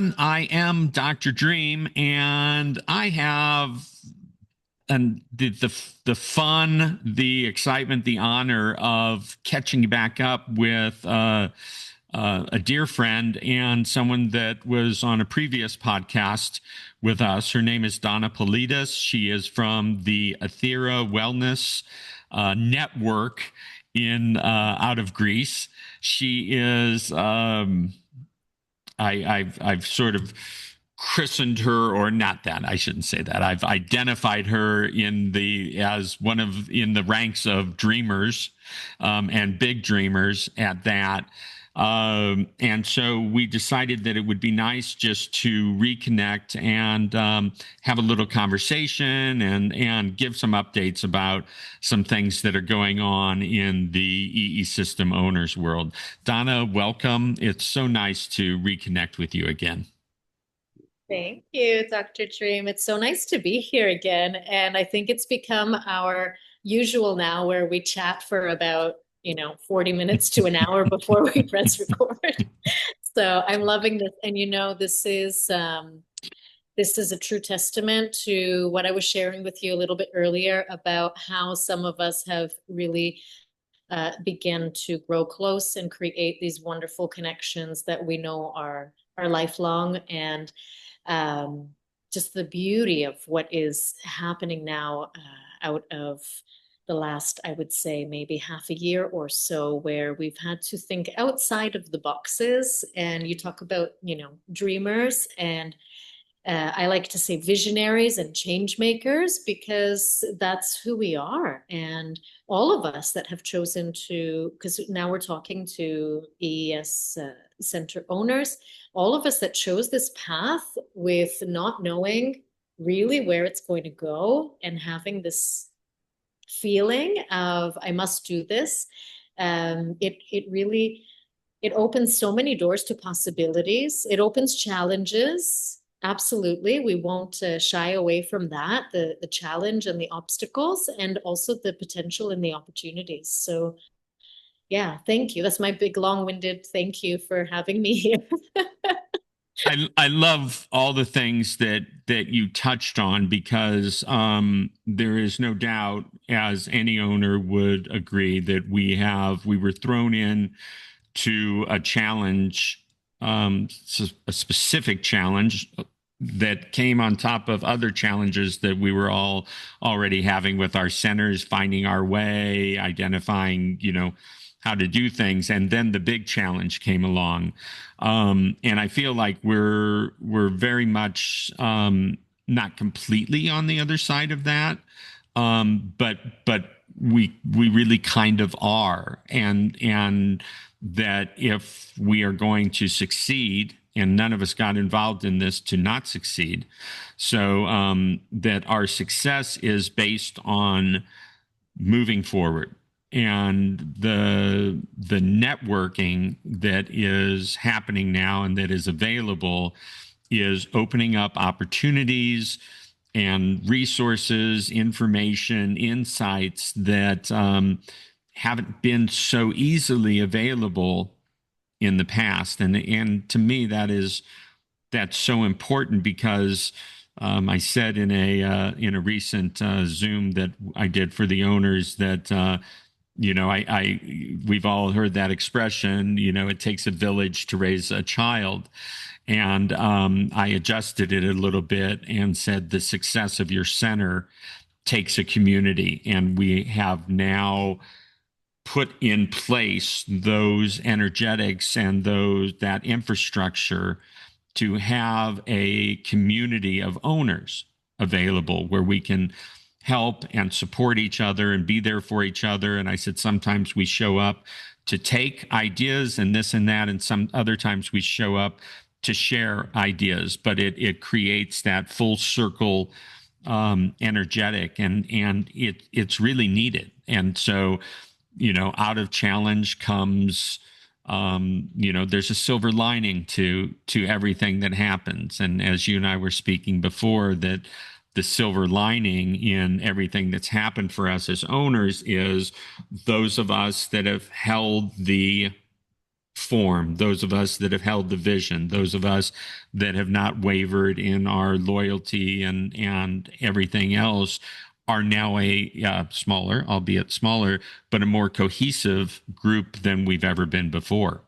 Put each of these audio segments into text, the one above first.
everyone. I am Dr. Dream, and I have the fun, the excitement, the honor of catching back up with a dear friend and someone that was on a previous podcast with us. Her name is Donna Poulidis. She is from the Ethera Wellness network in out of Greece. She is I've sort of christened her, or not that, I shouldn't say that. I've identified her in the as one of in the ranks of dreamers, and big dreamers at that. And so we decided that it would be nice just to reconnect and have a little conversation and give some updates about some things that are going on in the EESystem owners world. Donna, welcome. It's so nice to reconnect with you again. Thank you, Dr. Dream. It's so nice to be here again. And I think it's become our usual now where we chat for about, 40 minutes to an hour before we press record. So I'm loving this. And this is a true testament to what I was sharing with you a little bit earlier about how some of us have really began to grow close and create these wonderful connections that we know are lifelong. And just the beauty of what is happening now out of the last, I would say, maybe half a year or so, where we've had to think outside of the boxes. And you talk about, dreamers, and I like to say visionaries and change makers, because that's who we are. And all of us that have chosen to, because now we're talking to EES center owners, all of us that chose this path with not knowing really where it's going to go and having this feeling of I must do this. It really it opens so many doors to possibilities. It opens challenges. Absolutely. We won't shy away from that, the challenge and the obstacles, and also the potential and the opportunities. So yeah, thank you. That's my big long-winded thank you for having me here. I love all the things that you touched on, because there is no doubt, as any owner would agree, that we were thrown in to a challenge, a specific challenge that came on top of other challenges that we were all already having with our centers, finding our way, identifying, how to do things. And then the big challenge came along. And I feel like we're very much not completely on the other side of that. But we really kind of are. And that if we are going to succeed, and none of us got involved in this to not succeed, so that our success is based on moving forward. And the networking that is happening now and that is available is opening up opportunities and resources, information, insights that haven't been so easily available in the past. And to me, that's so important, because I said in a recent Zoom that I did for the owners that we've all heard that expression, it takes a village to raise a child. And I adjusted it a little bit and said the success of your center takes a community. And we have now put in place those energetics and that infrastructure to have a community of owners available where we can help and support each other and be there for each other. And I said, sometimes we show up to take ideas and this and that, and some other times we show up to share ideas, but it creates that full circle energetic, and it's really needed. And so, out of challenge comes, there's a silver lining to everything that happens. And as you and I were speaking before, that the silver lining in everything that's happened for us as owners is those of us that have held the form, those of us that have held the vision, those of us that have not wavered in our loyalty and everything else, are now a smaller, albeit smaller, but a more cohesive group than we've ever been before.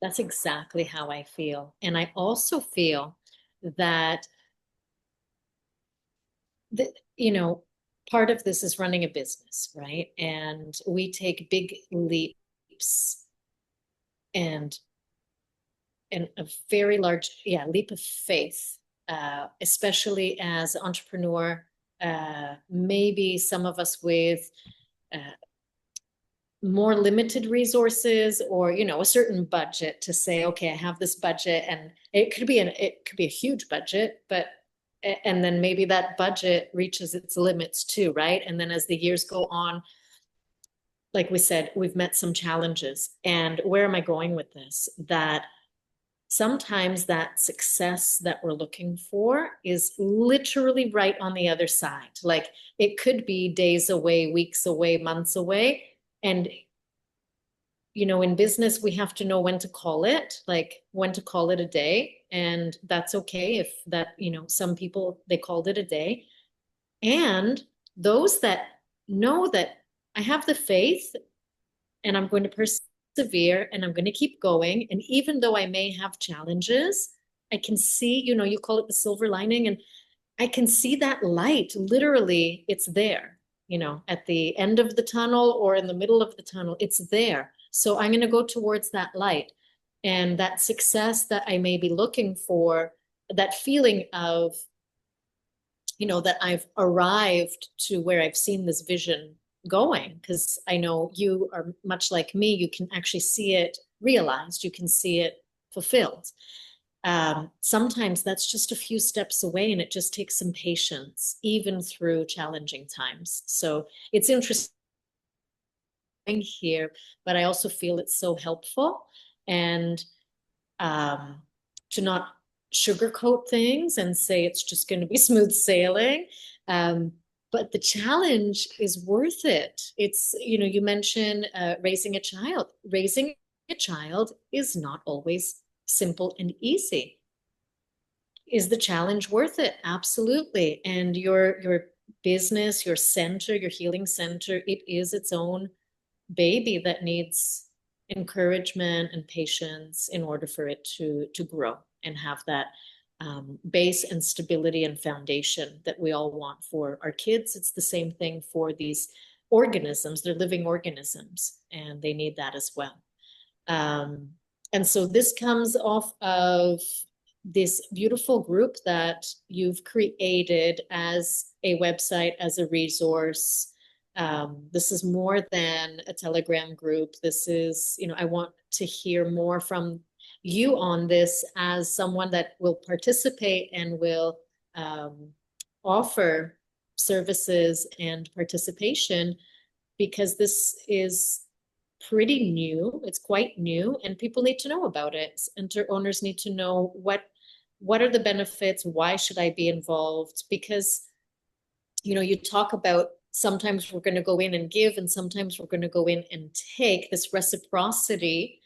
That's exactly how I feel. And I also feel that the, you know, part of this is running a business, right? And we take big leaps and a very large, yeah, leap of faith, especially as entrepreneur. Maybe some of us with uh, more limited resources, or a certain budget, to say, okay, I have this budget, and it could be a huge budget, but and then maybe that budget reaches its limits too, right? And then as the years go on, like we said, we've met some challenges. And where am I going with this? That sometimes that success that we're looking for is literally right on the other side. Like, it could be days away, weeks away, months away. And in business, we have to know when to call it, like when to call it a day. And that's okay if that, some people, they called it a day. And those that know that I have the faith and I'm going to persevere and I'm going to keep going. And even though I may have challenges, I can see, you call it the silver lining, and I can see that light. Literally, it's there, at the end of the tunnel or in the middle of the tunnel, it's there. So I'm going to go towards that light, and that success that I may be looking for, that feeling of, that I've arrived to where I've seen this vision going. Because I know you are much like me, you can actually see it realized, you can see it fulfilled. Sometimes that's just a few steps away, and it just takes some patience, even through challenging times. So it's interesting here, but I also feel it's so helpful, and to not sugarcoat things and say it's just going to be smooth sailing. But the challenge is worth it. It's, you mentioned raising a child. Raising a child is not always simple and easy. Is the challenge worth it? Absolutely. And your business, your center, your healing center, it is its own baby that needs encouragement and patience in order for it to grow and have that base and stability and foundation that we all want for our kids. It's the same thing for these organisms. They're living organisms, and they need that as well. And so this comes off of this beautiful group that you've created as a website, as a resource. This is more than a Telegram group. This is, I want to hear more from you on this as someone that will participate and will offer services and participation, because this is pretty new. It's quite new, and people need to know about it. Center owners need to know what are the benefits, why should I be involved? Because you talk about sometimes we're going to go in and give, and sometimes we're going to go in and take, this reciprocity.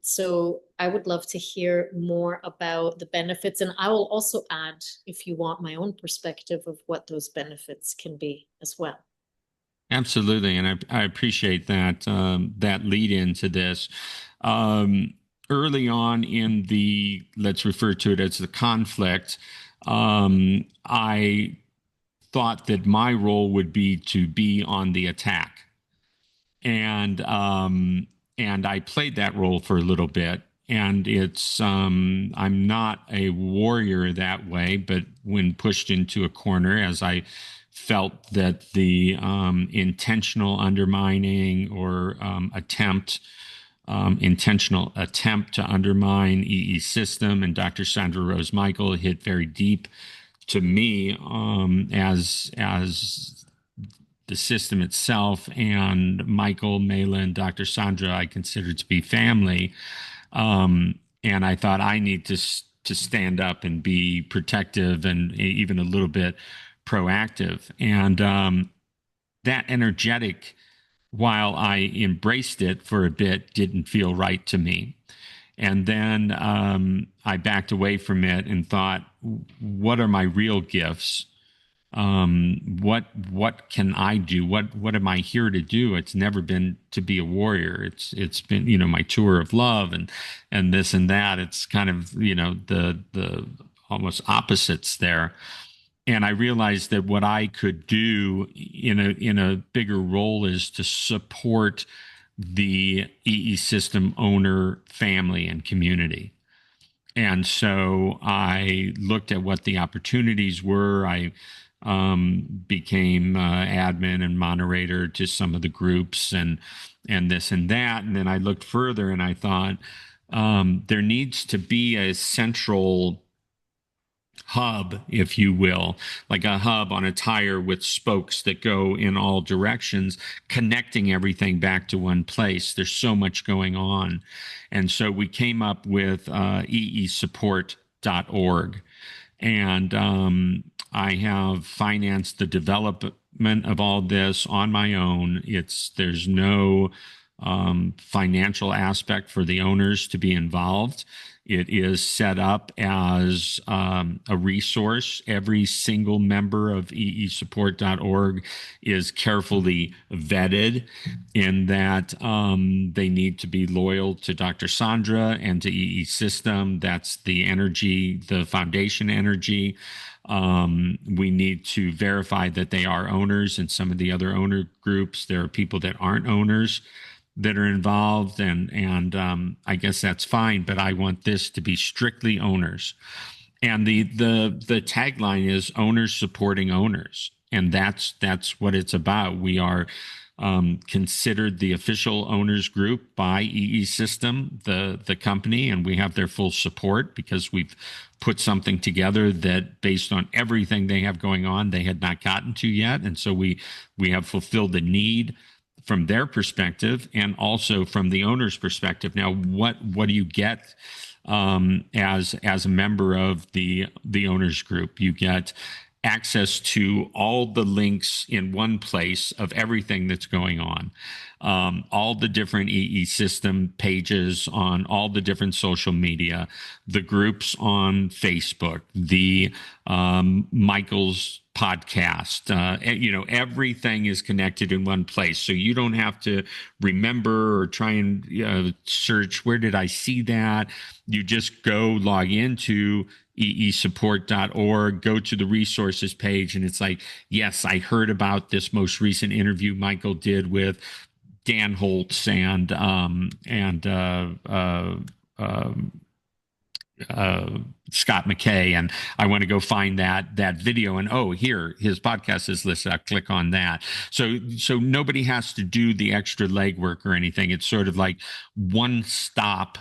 So I would love to hear more about the benefits, and I will also add, if you want, my own perspective of what those benefits can be as well. Absolutely, and I appreciate that lead into this. Early on in the, let's refer to it as the conflict, I thought that my role would be to be on the attack, and I played that role for a little bit. And it's I'm not a warrior that way, but when pushed into a corner, as I felt that the intentional undermining or intentional attempt to undermine EESystem and Dr. Sandra Rose Michael hit very deep to me, as the system itself, and Michael, Mela, and Dr. Sandra I consider to be family. And I thought I need to stand up and be protective and even a little bit proactive. And that energetic while I embraced it for a bit, didn't feel right to me. And then I backed away from it and thought, what are my real gifts? What can I do? What am I here to do? It's never been to be a warrior. It's been, my tour of love and this and that. It's kind of, the almost opposites there. And I realized that what I could do in a bigger role is to support the EESystem owner family and community. And so I looked at what the opportunities were. I became admin and moderator to some of the groups and this and that. And then I looked further and I thought there needs to be a central hub, if you will, like a hub on a tire with spokes that go in all directions, connecting everything back to one place. There's so much going on. And so we came up with eesupport.org. And I have financed the development of all this on my own. There's no financial aspect for the owners to be involved. It is set up as a resource. Every single member of eesupport.org is carefully vetted in that they need to be loyal to Dr. Sandra and to EESystem. That's the energy, the foundation energy. We need to verify that they are owners. In some of the other owner groups, there are people that aren't owners that are involved, and I guess that's fine. But I want this to be strictly owners, and the tagline is owners supporting owners, and that's what it's about. We are considered the official owners group by EESystem, the company, and we have their full support because we've put something together that, based on everything they have going on, they had not gotten to yet, and so we have fulfilled the need from their perspective and also from the owner's perspective. Now, what do you get as a member of the owners group? You get access to all the links in one place of everything that's going on, all the different EESystem pages on all the different social media, the groups on Facebook, the Michael's podcast. Everything is connected in one place. So you don't have to remember or try and search, where did I see that? You just go log into eesupport.org, go to the resources page, and it's like, yes, I heard about this most recent interview Michael did with Dan Holtz and Scott McKay, and I want to go find that video, and here his podcast is listed. I'll click on that. So nobody has to do the extra legwork or anything. It's sort of like one stop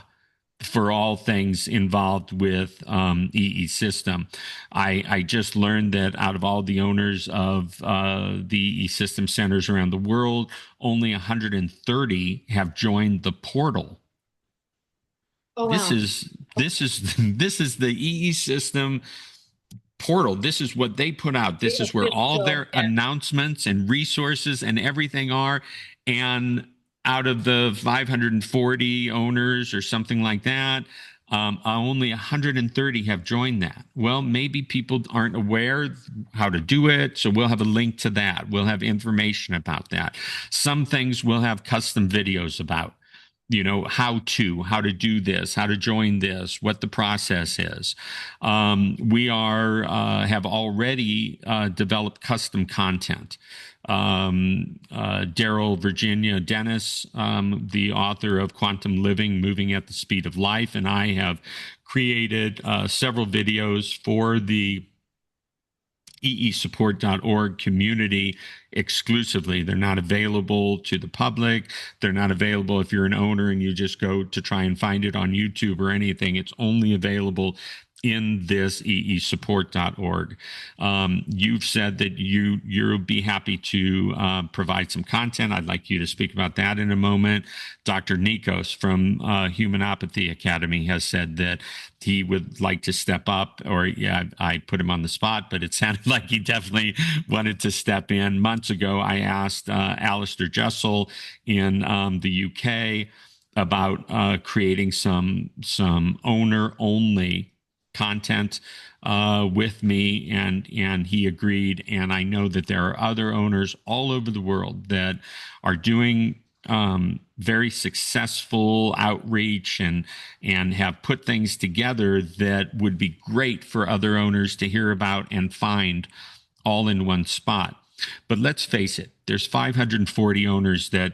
for all things involved with EESystem. I just learned that out of all the owners of the EESystem centers around the world, only 130 have joined the portal. Oh, This wow. is this is the EESystem portal. This is what they put out. This is where all their Yeah. announcements and resources and everything are. And out of the 540 owners or something like that, only 130 have joined that. Well, maybe people aren't aware how to do it, so we'll have a link to that. We'll have information about that. Some things we'll have custom videos about, how to do this, how to join this, what the process is. We have already developed custom content. Daryl Virginia Dennis, the author of Quantum Living, Moving at the Speed of Life, and I have created several videos for the eesupport.org community exclusively. They're not available to the public. They're not available if you're an owner and you just go to try and find it on YouTube or anything. It's only available in this eesupport.org. You've said that you'll be happy to provide some content. I'd like you to speak about that in a moment. Dr. Nikos from Humanopathy Academy has said that he would like to step up, or yeah, I put him on the spot, but it sounded like he definitely wanted to step in. Months ago, I asked Alistair Jessel in the UK about creating some owner only content with me, and he agreed. And I know that there are other owners all over the world that are doing very successful outreach and have put things together that would be great for other owners to hear about and find all in one spot. But let's face it, there's 540 owners that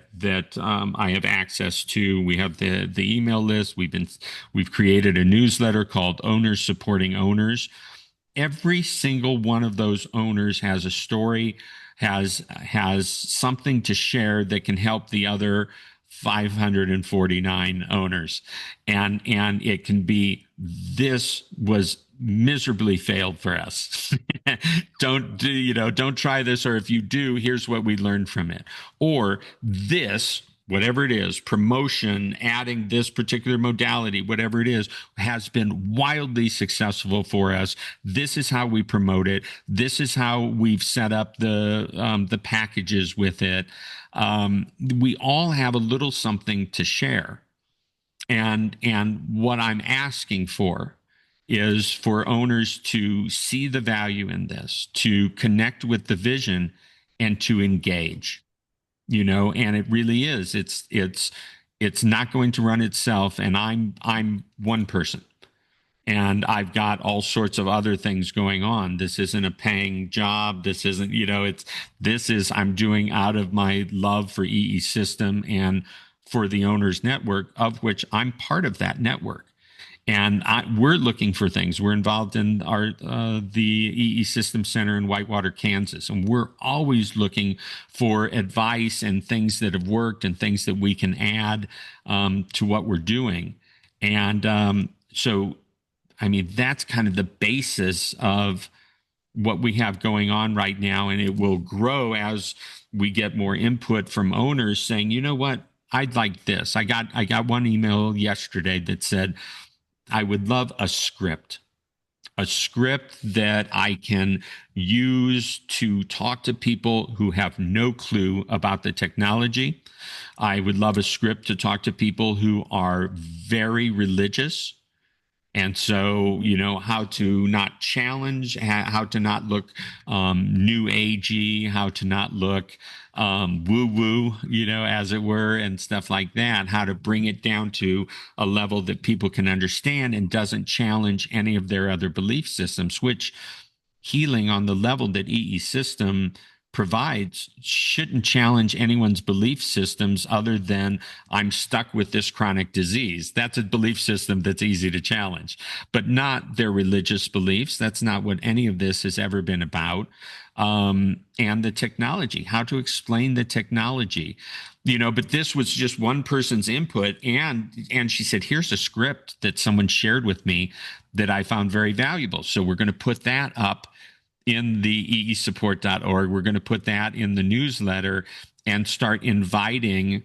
I have access to. We have the email list. We've created a newsletter called Owners Supporting Owners. Every single one of those owners has a story, has something to share that can help the other 549 owners. And it can be, this was miserably failed for us. Don't try this, or if you do, here's what we learned from it. Or this, whatever it is, promotion, adding this particular modality, whatever it is, has been wildly successful for us. This is how we promote it. This is how we've set up the packages with it. We all have a little something to share. And what I'm asking for is for owners to see the value in this, to connect with the vision, and to engage. And it really is. It's not going to run itself. And I'm one person. And I've got all sorts of other things going on. This isn't a paying job. This isn't, I'm doing out of my love for EESystem and for the owners network, of which I'm part of that network. And we're looking for things. We're involved in the EESystem Center in Whitewater, Kansas, and we're always looking for advice and things that have worked and things that we can add to what we're doing. And so, I mean, that's kind of the basis of what we have going on right now, and it will grow as we get more input from owners saying, you know what, I'd like this. I got one email yesterday that said, I would love a script that I can use to talk to people who have no clue about the technology. I would love a script to talk to people who are very religious. And so, how to not challenge, how to not look new agey, how to not look woo woo, as it were, and stuff like that, how to bring it down to a level that people can understand and doesn't challenge any of their other belief systems, which healing on the level that EESystem provides shouldn't challenge anyone's belief systems other than I'm stuck with this chronic disease. That's a belief system that's easy to challenge, but not their religious beliefs. That's not what any of this has ever been about. And the technology, how to explain the technology, but this was just one person's input. And she said, here's a script that someone shared with me that I found very valuable. So we're going to put that up in the eesupport.org. We're going to put that in the newsletter and start inviting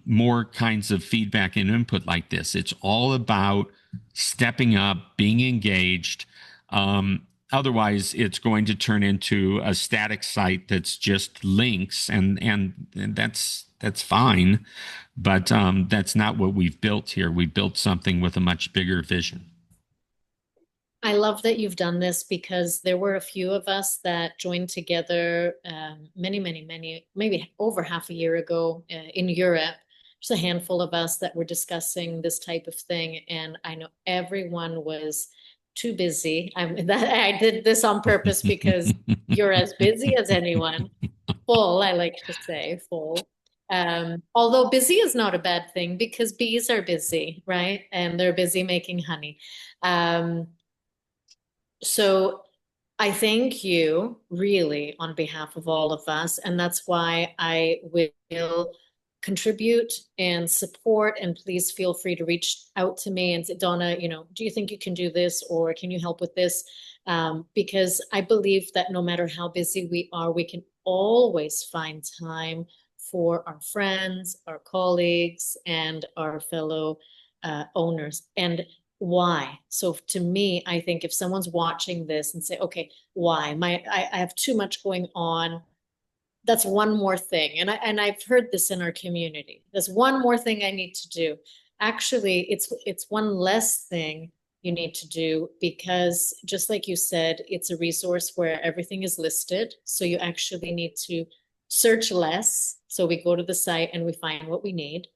more kinds of feedback and input like this. It's all about stepping up, being engaged. Otherwise, it's going to turn into a static site that's just links, and that's fine. But that's not what we've built here. We built something with a much bigger vision. I love that you've done this because there were a few of us that joined together many, maybe over half a year ago in Europe. Just a handful of us that were discussing this type of thing. And I know everyone was too busy. I did this on purpose because you're as busy as anyone. Full, I like to say, full. Although busy is not a bad thing because bees are busy, right? And they're busy making honey. So I thank you really on behalf of all of us. And that's why I will contribute and support. And please feel free to reach out to me and say, Donna, do you think you can do this, or can you help with this? Because I believe that no matter how busy we are, we can always find time for our friends, our colleagues, and our fellow owners. And why? So to me, I think if someone's watching this and say, okay, why? I have too much going on. That's one more thing. And I've heard this in our community. There's one more thing I need to do. Actually, it's one less thing you need to do, because just like you said, it's a resource where everything is listed. So you actually need to search less. So we go to the site and we find what we need.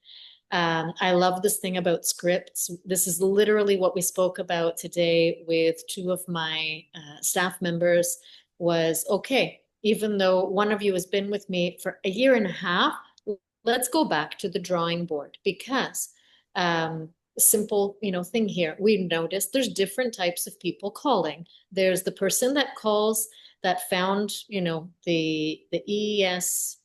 I love this thing about scripts. This is literally what we spoke about today with two of my staff members was, okay, even though one of you has been with me for a year and a half, let's go back to the drawing board, because simple, thing here. We've noticed there's different types of people calling. There's the person that calls that found, the EES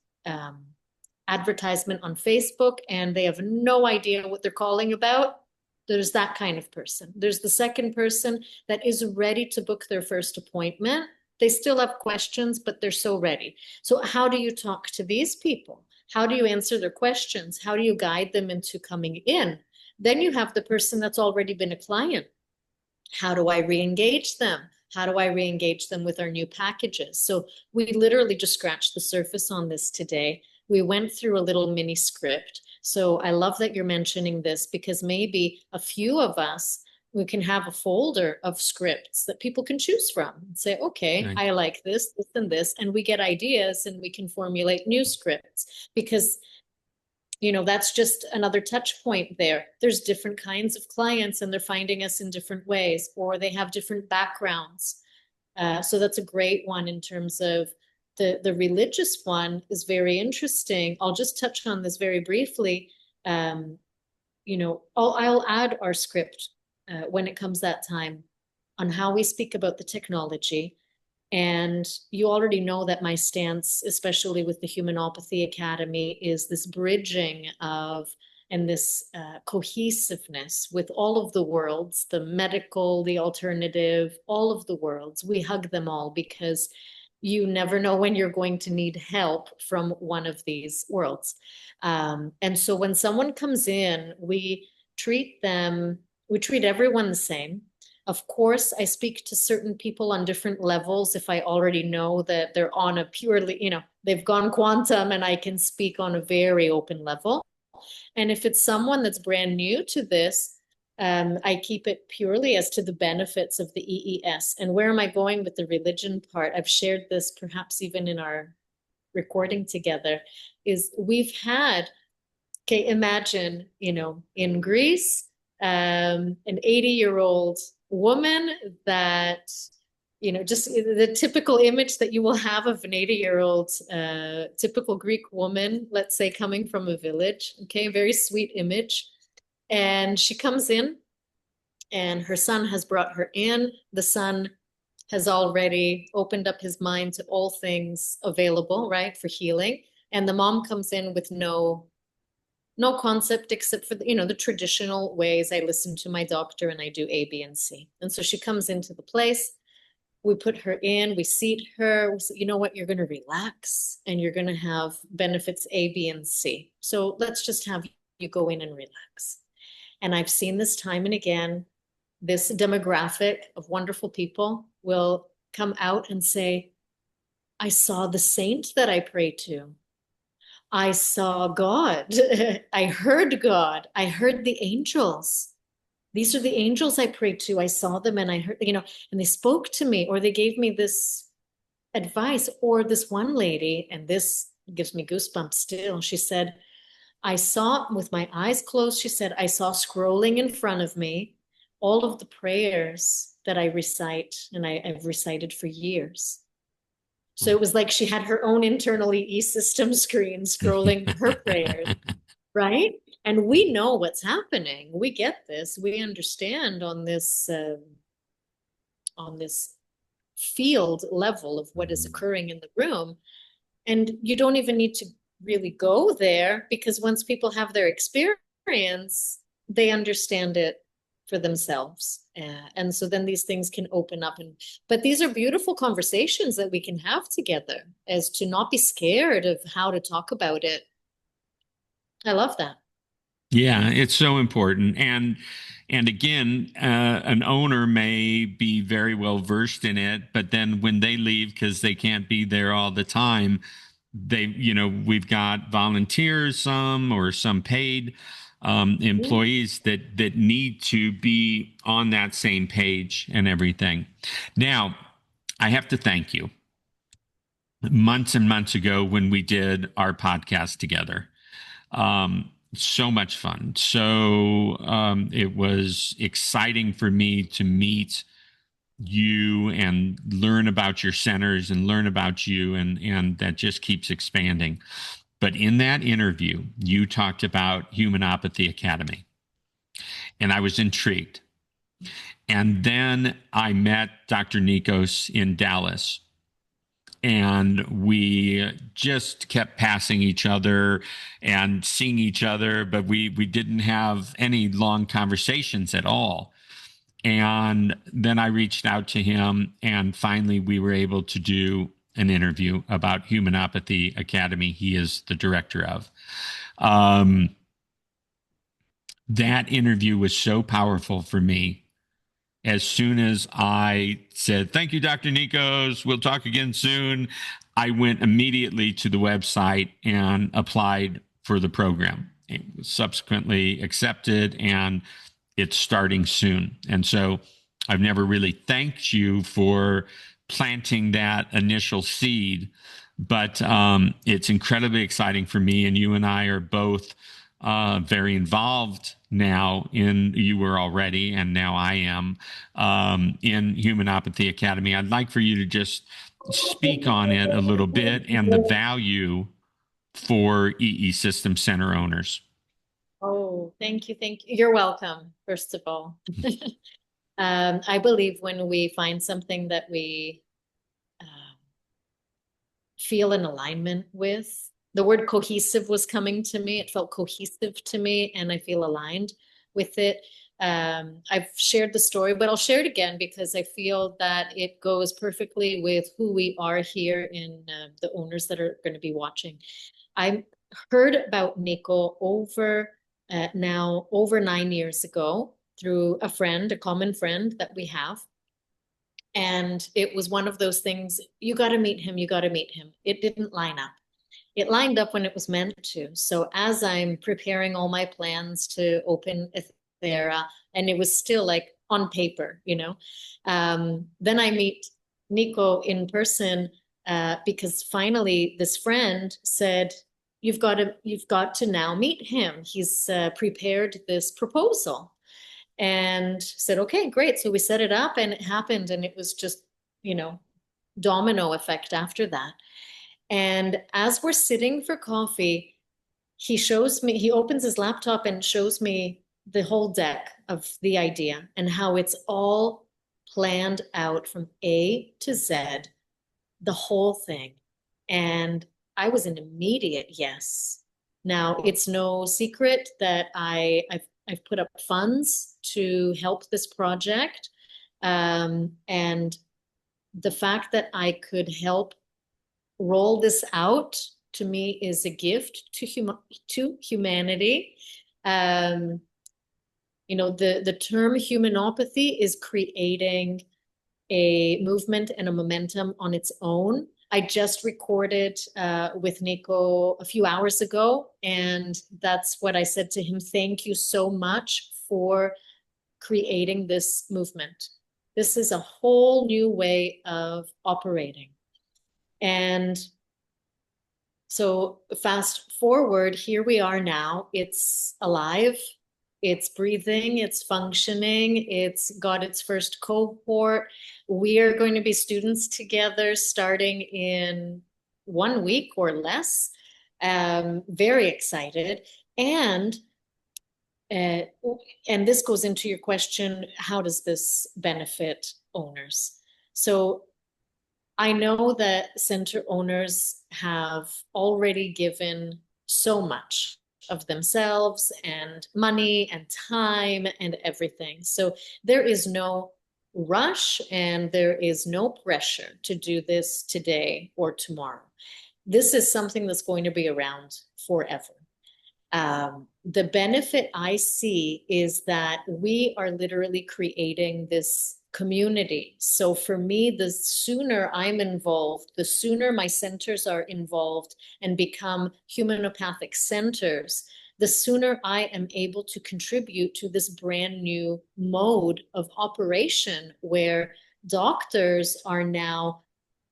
advertisement on Facebook, and they have no idea what they're calling about. There's that kind of person. There's the second person that is ready to book their first appointment. They still have questions, but they're so ready. So how do you talk to these people? How do you answer their questions? How do you guide them into coming in? Then you have the person that's already been a client. How do I re-engage them? How do I re-engage them with our new packages? So we literally just scratched the surface on this today. We went through a little mini script. So I love that you're mentioning this, because maybe a few of us, we can have a folder of scripts that people can choose from and say, okay, Right. I like this, and this, and we get ideas and we can formulate new scripts, because that's just another touch point there. There's different kinds of clients and they're finding us in different ways, or they have different backgrounds. So that's a great one in terms of the religious one is very interesting. I'll just touch on this very briefly. I'll add our script when it comes that time on how we speak about the technology. And you already know that my stance, especially with the Humanopathy Academy, is this bridging of and this cohesiveness with all of the worlds, the medical, the alternative, all of the worlds. We hug them all, because you never know when you're going to need help from one of these worlds. And so when someone comes in, we treat everyone the same. Of course, I speak to certain people on different levels if I already know that they're on a purely, they've gone quantum, and I can speak on a very open level. And if it's someone that's brand new to this, I keep it purely as to the benefits of the EES. And where am I going with the religion part? I've shared this perhaps even in our recording together, is we've had, okay, imagine, in Greece, an 80-year-old woman that, just the typical image that you will have of an 80-year-old typical Greek woman, let's say, coming from a village. Okay, very sweet image. And she comes in, and her son has brought her in. The son has already opened up his mind to all things available, right, for healing. And the mom comes in with no concept except for the traditional ways. I listen to my doctor and I do A, B, and C. And so she comes into the place. We put her in, we seat her. We say, you know what, you're going to relax and you're going to have benefits A, B, and C. So let's just have you go in and relax. And I've seen this time and again. This demographic of wonderful people will come out and say, I saw the saint that I pray to. I saw God. I heard God. I heard the angels. These are the angels I prayed to. I saw them and I heard, and they spoke to me, or they gave me this advice. Or this one lady, and this gives me goosebumps still. She said, I saw with my eyes closed, she said, I saw scrolling in front of me all of the prayers that I recite, and I've recited for years. So it was like she had her own internal EESystem screen scrolling her prayers, right? And we know what's happening. We get this. We understand on this field level of what is occurring in the room. And you don't even need to really go there, because once people have their experience, they understand it for themselves. And so then these things can open up. But these are beautiful conversations that we can have together, as to not be scared of how to talk about it. I love that. Yeah, it's so important. And again, an owner may be very well versed in it, but then when they leave because they can't be there all the time, we've got volunteers, some or some paid employees that need to be on that same page and everything. Now, I have to thank you. Months and months ago, when we did our podcast together, so much fun. So it was exciting for me to meet you and learn about your centers and learn about you, and that just keeps expanding. But in that interview, you talked about Humanopathy Academy, and I was intrigued. And then I met Dr. Nikos in Dallas, and we just kept passing each other and seeing each other, but we didn't have any long conversations at all. And then I reached out to him, and finally we were able to do an interview about Humanopathy Academy. He is the director of. Um, that interview was so powerful for me. As soon as I said, "Thank you, Dr. Nikos, we'll talk again soon," I went immediately to the website and applied for the program. It was subsequently accepted, and it's starting soon. And so I've never really thanked you for planting that initial seed, but it's incredibly exciting for me. And you and I are both very involved now you were already, and now I am, in Humanopathy Academy. I'd like for you to just speak on it a little bit and the value for EESystem center owners. Oh, thank you. Thank you. You're welcome, first of all. I believe when we find something that we feel in alignment with, the word cohesive was coming to me. It felt cohesive to me, and I feel aligned with it. I've shared the story, but I'll share it again because I feel that it goes perfectly with who we are here in the owners that are going to be watching. I heard about Nico now over 9 years ago through a friend, a common friend that we have. And it was one of those things, you got to meet him, you got to meet him. It didn't line up. It lined up when it was meant to. So as I'm preparing all my plans to open Ethera, and it was still like on paper, then I meet Nico in person because finally this friend said, you've got to now meet him. He's prepared this proposal. And said, okay, great. So we set it up and it happened. And it was just, domino effect after that. And as we're sitting for coffee, he opens his laptop and shows me the whole deck of the idea and how it's all planned out from A to Z, the whole thing. And I was an immediate yes. Now, it's no secret that I've put up funds to help this project. And the fact that I could help roll this out, to me, is a gift to humanity. The term humanopathy is creating a movement and a momentum on its own. I just recorded with Nico a few hours ago, and that's what I said to him. Thank you so much for creating this movement. This is a whole new way of operating. And so fast forward, here we are now. It's alive, it's breathing, it's functioning, it's got its first cohort. We are going to be students together starting in 1 week or less. Very excited. And this goes into your question, how does this benefit owners? So I know that center owners have already given so much of themselves and money and time and everything. So there is no rush and there is no pressure to do this today or tomorrow. This is something that's going to be around forever. The benefit I see is that we are literally creating this community. So for me, the sooner I'm involved, the sooner my centers are involved and become humanopathic centers, the sooner I am able to contribute to this brand new mode of operation where doctors are now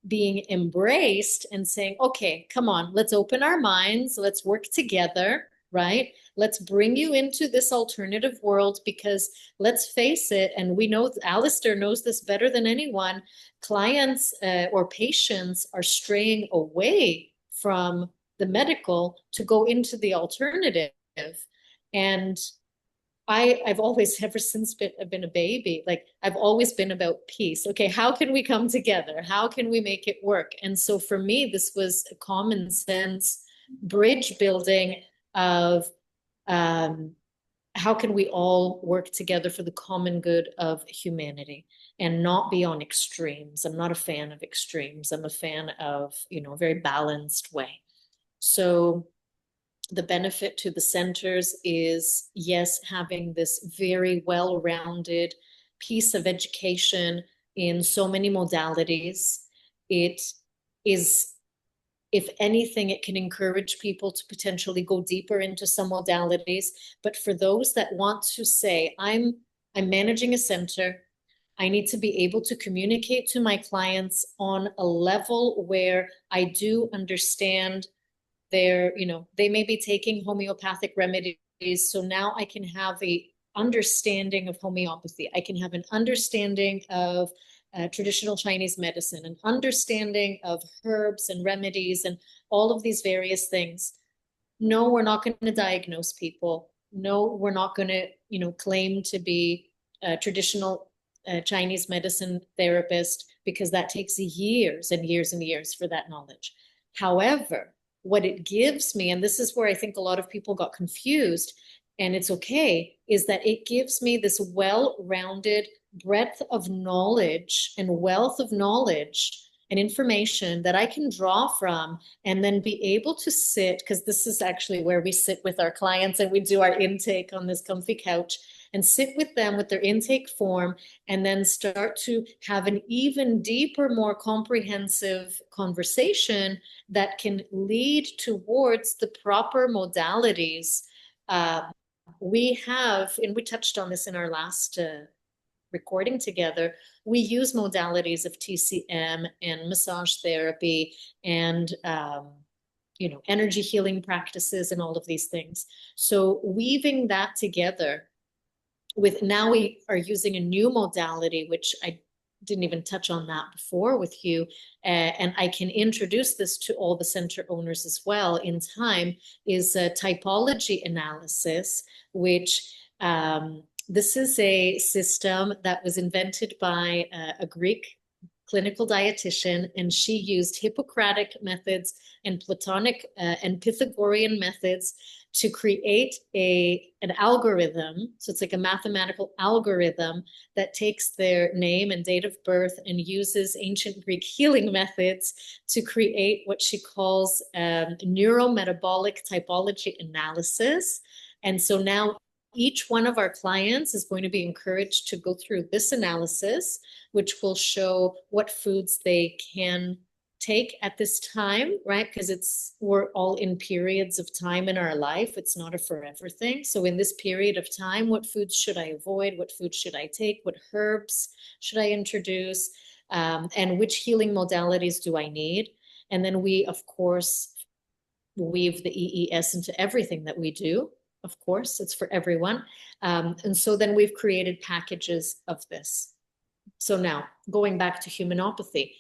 being embraced and saying, okay, come on, let's open our minds, let's work together, right? Let's bring you into this alternative world because let's face it, and we know Alistair knows this better than anyone, clients or patients are straying away from the medical to go into the alternative. And I've always, ever since I've been a baby, like I've always been about peace. Okay, how can we come together? How can we make it work? And so for me, this was a common sense bridge building of how can we all work together for the common good of humanity and not be on extremes. I'm not a fan of extremes. I'm a fan of, a very balanced way. So the benefit to the centers is, yes, having this very well-rounded piece of education in so many modalities. It is, if anything, it can encourage people to potentially go deeper into some modalities. But for those that want to say, I'm managing a center, I need to be able to communicate to my clients on a level where I do understand they may be taking homeopathic remedies. So now I can have a understanding of homeopathy. I can have an understanding of traditional Chinese medicine, an understanding of herbs and remedies and all of these various things. No, we're not going to diagnose people. No, we're not going to, claim to be a traditional Chinese medicine therapist because that takes years and years and years for that knowledge. However, what it gives me, and this is where I think a lot of people got confused, and it's okay, is that it gives me this well-rounded breadth of knowledge and wealth of knowledge and information that I can draw from and then be able to sit, because this is actually where we sit with our clients and we do our intake on this comfy couch and sit with them with their intake form and then start to have an even deeper, more comprehensive conversation that can lead towards the proper modalities. We have, and we touched on this in our last recording together, we use modalities of TCM and massage therapy and energy healing practices and all of these things. So weaving that together with, now we are using a new modality, which I didn't even touch on that before with you, and I can introduce this to all the center owners as well in time, is a typology analysis, which this is a system that was invented by a Greek clinical dietitian, and she used Hippocratic methods and Platonic and Pythagorean methods to create an algorithm. So it's like a mathematical algorithm that takes their name and date of birth and uses ancient Greek healing methods to create what she calls neurometabolic typology analysis. And so now each one of our clients is going to be encouraged to go through this analysis, which will show what foods they can take at this time, right? Because we're all in periods of time in our life. It's not a forever thing. So in this period of time, what foods should I avoid? What foods should I take? What herbs should I introduce? And which healing modalities do I need? And then we, of course, weave the EES into everything that we do. Of course, it's for everyone. And so then we've created packages of this. So now, going back to humanopathy,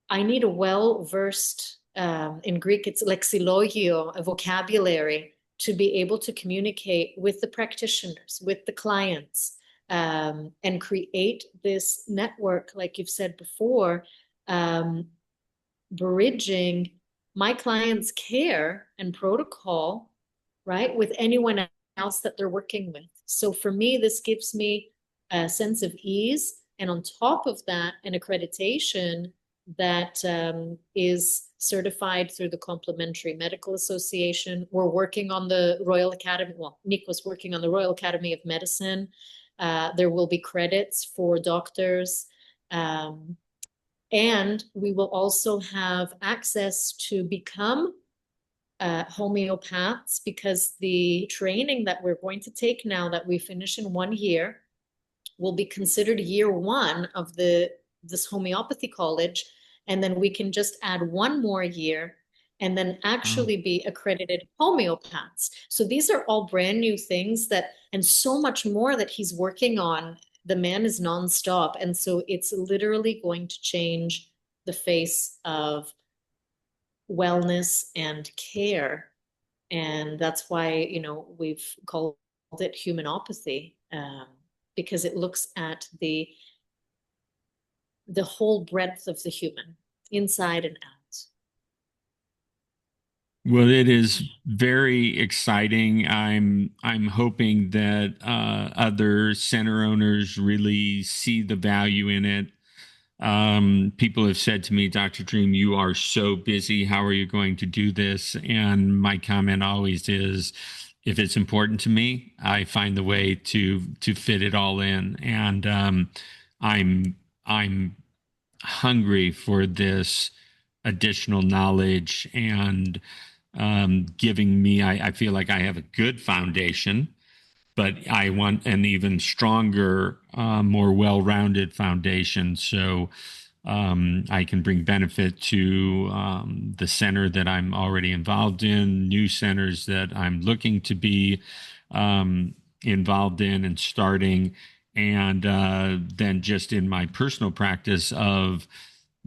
I need a well-versed, in Greek, it's lexilogio, a vocabulary, to be able to communicate with the practitioners, with the clients, and create this network, like you've said before, um, bridging my client's care and protocol, right, with anyone else that they're working with. So for me, this gives me a sense of ease. And on top of that, an accreditation that is certified through the Complementary Medical Association. We're working on the Royal Academy. Well, Nico's working on the Royal Academy of Medicine. There will be credits for doctors. And we will also have access to become homeopaths, because the training that we're going to take now that we finish in 1 year will be considered year one of this homeopathy college. And then we can just add 1 more year and then Wow. actually be accredited homeopaths. So these are all brand new things that, and so much more that he's working on. The man is nonstop. And so it's literally going to change the face of wellness and care. And that's why, we've called it humanopathy, because it looks at the whole breadth of the human, inside and out. Well, it is very exciting. I'm hoping that other center owners really see the value in it. People have said to me, Dr. Dream, you are so busy. How are you going to do this? And my comment always is, if it's important to me, I find the way to fit it all in. And I'm hungry for this additional knowledge and giving me. I feel like I have a good foundation, but I want an even stronger, more well-rounded foundation, so I can bring benefit to the center that I'm already involved in, new centers that I'm looking to be involved in and starting, and then just in my personal practice of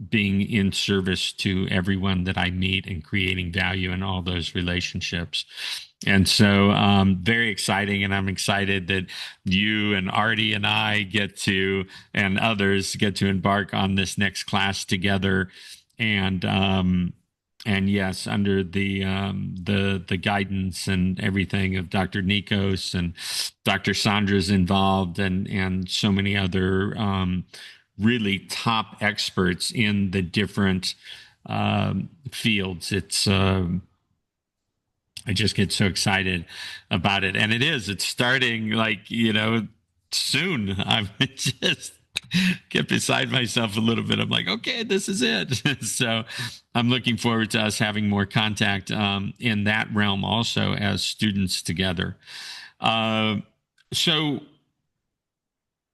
being in service to everyone that I meet and creating value in all those relationships. And so, very exciting. And I'm excited that you and Artie and I get to, and others get to embark on this next class together. And, and yes, under the guidance and everything of Dr. Nikos, and Dr. Sandra's involved, and so many other really top experts in the different fields. It's I just get so excited about it, and it's starting, like, soon. I'm just get beside myself a little bit. I'm like, okay, this is it. So I'm looking forward to us having more contact in that realm also as students together. Uh, so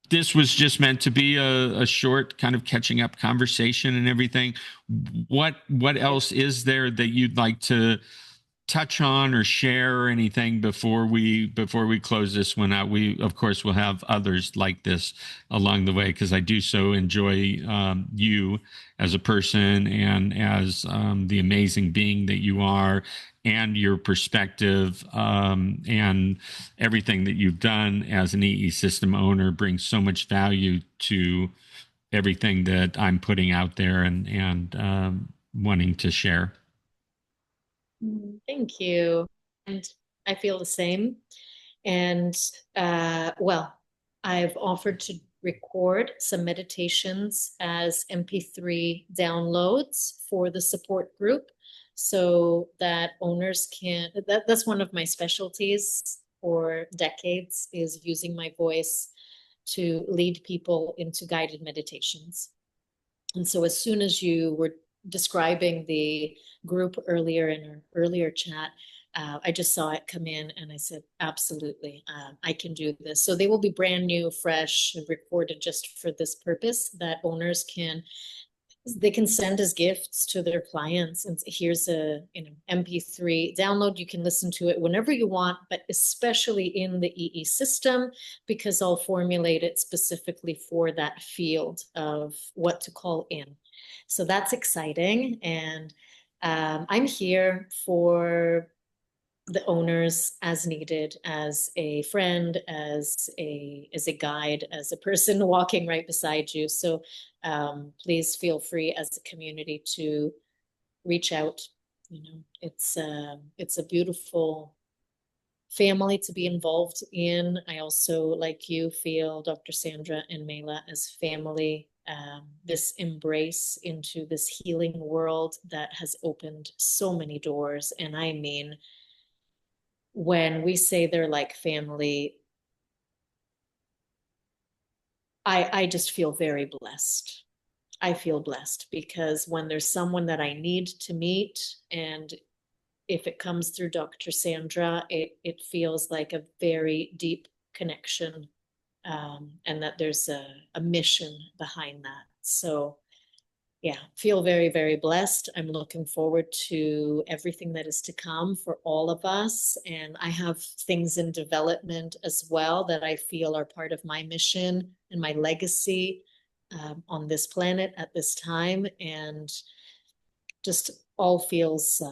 this was just meant to be a short kind of catching up conversation and everything. What else is there that you'd like to touch on or share or anything before we close this one out? We of course will have others like this along the way, because I do so enjoy you as a person and as the amazing being that you are, and your perspective, and everything that you've done as an EESystem owner brings so much value to everything that I'm putting out there and wanting to share. Thank you. And I feel the same. And well, I've offered to record some meditations as MP3 downloads for the support group, so that owners can, that's one of my specialties for decades, is using my voice to lead people into guided meditations. And so as soon as you were describing the group earlier in our earlier chat, I just saw it come in and I said, absolutely, I can do this. So they will be brand new, fresh, recorded just for this purpose, that owners they can send as gifts to their clients. And here's a MP3 download. You can listen to it whenever you want, but especially in the EESystem, because I'll formulate it specifically for that field of what to call in. So that's exciting. And I'm here for the owners as needed, as a friend, as a guide, as a person walking right beside you. So please feel free as a community to reach out. You know, it's a beautiful family to be involved in. I also, like you, feel Dr. Sandra and Mela as family. This embrace into this healing world that has opened so many doors. And I mean, when we say they're like family, I just feel very blessed. I feel blessed because when there's someone that I need to meet, and if it comes through Dr. Sandra, it feels like a very deep connection, and that there's a mission behind that. So yeah, feel very, very blessed. I'm looking forward to everything that is to come for all of us. And I have things in development as well that I feel are part of my mission and my legacy on this planet at this time. And just all feels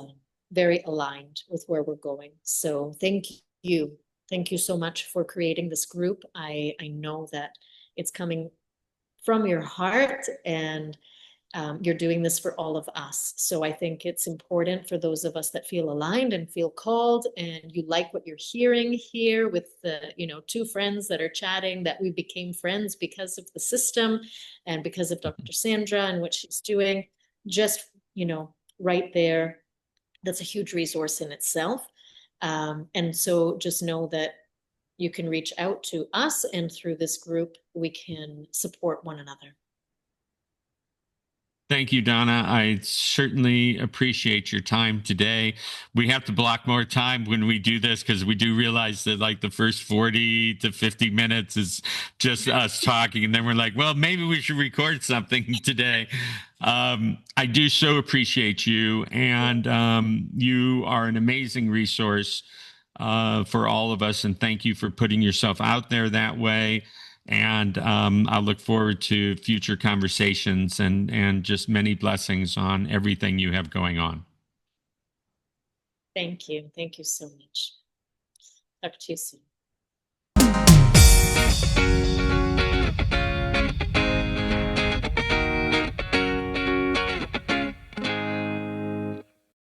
very aligned with where we're going. So thank you. Thank you so much for creating this group. I know that it's coming from your heart, and you're doing this for all of us. So I think it's important for those of us that feel aligned and feel called, and you like what you're hearing here with the, two friends that are chatting, that we became friends because of the system and because of Dr. Sandra and what she's doing. Just, right there, that's a huge resource in itself. And so just know that you can reach out to us, and through this group, we can support one another. Thank you, Donna. I certainly appreciate your time today. We have to block more time when we do this because we do realize that like the first 40 to 50 minutes is just us talking. And then we're like, well, maybe we should record something today. I do so appreciate you. And you are an amazing resource for all of us. And thank you for putting yourself out there that way. And I look forward to future conversations and just many blessings on everything you have going on. Thank you. Thank you so much. Talk to you soon.